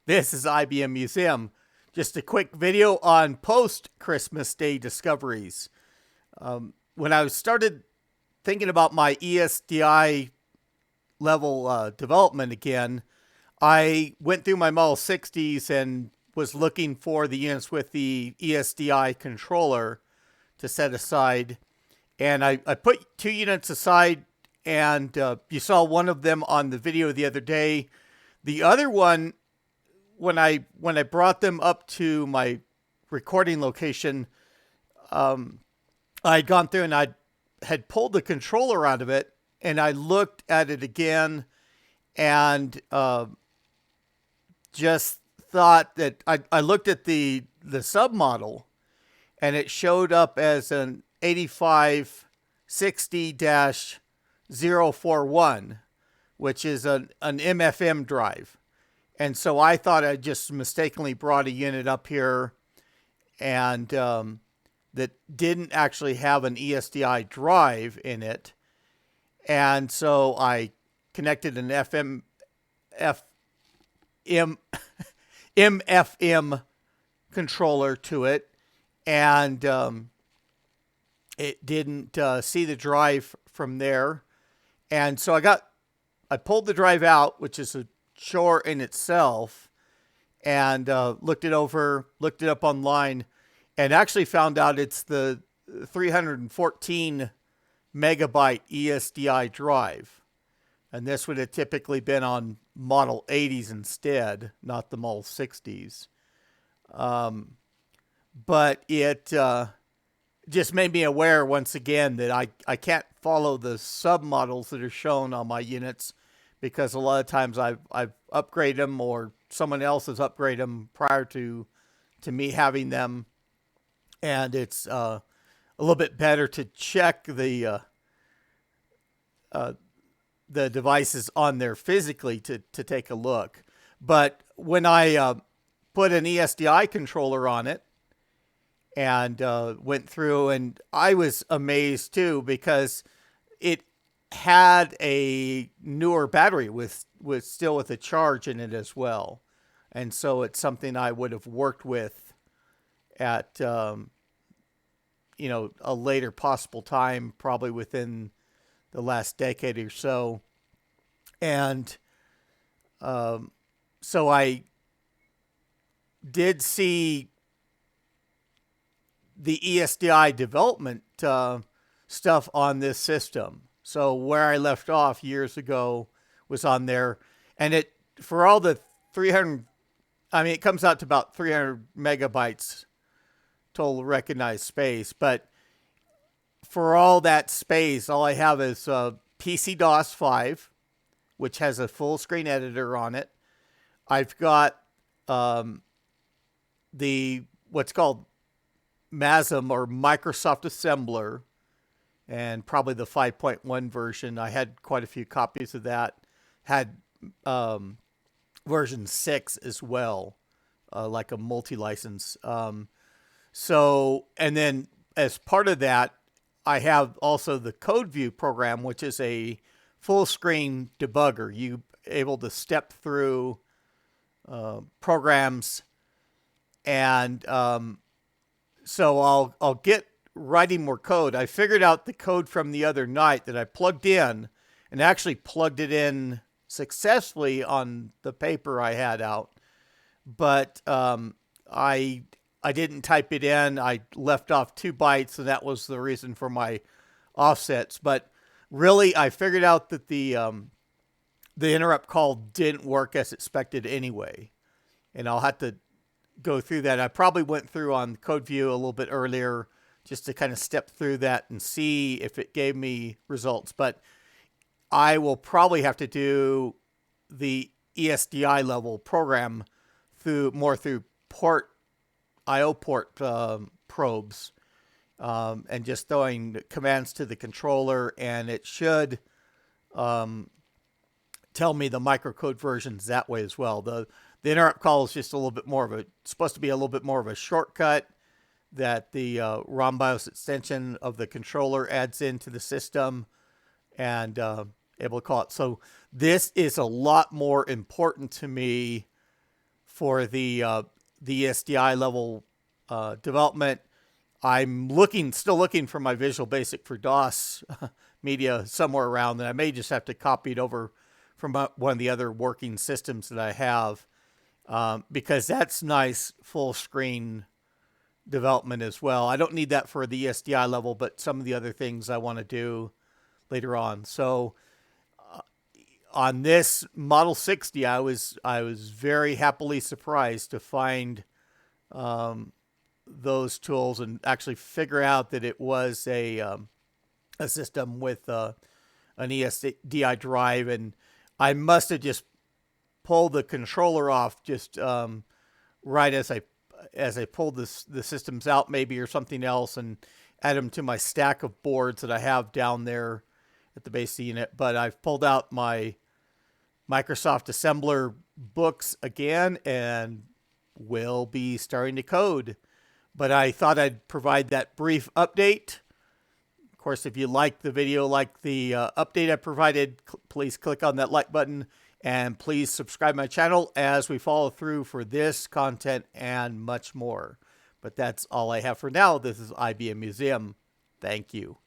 This is IBM Museum. Just a quick video on post-Christmas Day discoveries. When I started thinking about my ESDI level development again, I went through my Model 60s and was looking for the units with the ESDI controller to set aside. And I put 2 units aside, and you saw one of them on the video the other day. The other one, when I brought them up to my recording location, I'd gone through and I had pulled the controller out of it, and I looked at it again and just thought that I looked at the submodel, and it showed up as an 8560-041, which is an MFM drive. And so I thought I just mistakenly brought a unit up here and that didn't actually have an ESDI drive in it. And so I connected an MFM controller to it, and it didn't see the drive from there. And so I pulled the drive out, which is a chore in itself, and looked it up online, and actually found out it's the 314 megabyte ESDI drive. And this would have typically been on Model 80s instead, not the Model 60s. But it just made me aware once again that I can't follow the submodels that are shown on my units, because a lot of times I've upgraded them, or someone else has upgraded them prior to me having them. And it's a little bit better to check the devices on there physically to take a look. But when I put an ESDI controller on it and went through, and I was amazed too, because it had a newer battery with still with a charge in it as well. And so it's something I would have worked with at a later possible time, probably within the last decade or so. And so I did see the ESDI development stuff on this system. So where I left off years ago was on there, and it, for all the 300, it comes out to about 300 megabytes total recognized space. But for all that space, all I have is PC-DOS 5, which has a full screen editor on it. I've got the what's called MASM, or Microsoft Assembler, and probably the 5.1 version. I had quite a few copies of that. Had version 6 as well, like a multi-license. So, and then as part of that, I have also the Codeview program, which is a full screen debugger. You able to step through programs, and so I'll get writing more code. I figured out the code from the other night that I plugged in, and actually plugged it in successfully on the paper I had out. But I didn't type it in. I left off 2 bytes, and that was the reason for my offsets. But really, I figured out that the interrupt call didn't work as expected anyway, and I'll have to go through that. I probably went through on Codeview a little bit earlier just to kind of step through that and see if it gave me results. But I will probably have to do the ESDI level program through IO port probes, and just throwing commands to the controller, and it should tell me the microcode versions that way as well. The interrupt call is just a little bit more of supposed to be a little bit more of a shortcut that the ROM BIOS extension of the controller adds into the system, and able to call it. So this is a lot more important to me for the ESDI level development. I'm still looking for my Visual Basic for DOS media somewhere around, and I may just have to copy it over from one of the other working systems that I have, because that's nice full screen development as well. I don't need that for the ESDI level, but some of the other things I want to do later on. So on this Model 60, I was very happily surprised to find those tools and actually figure out that it was a system with an ESDI drive, and I must have just pulled the controller off just right as I pulled the systems out, maybe, or something else, and add them to my stack of boards that I have down there at the base of the unit. But I've pulled out my Microsoft Assembler books again and will be starting to code. But I thought I'd provide that brief update. Of course, if you like the video, like the update I provided, please click on that like button, and please subscribe my channel as we follow through for this content and much more. But that's all I have for now. This is IBM Museum. Thank you.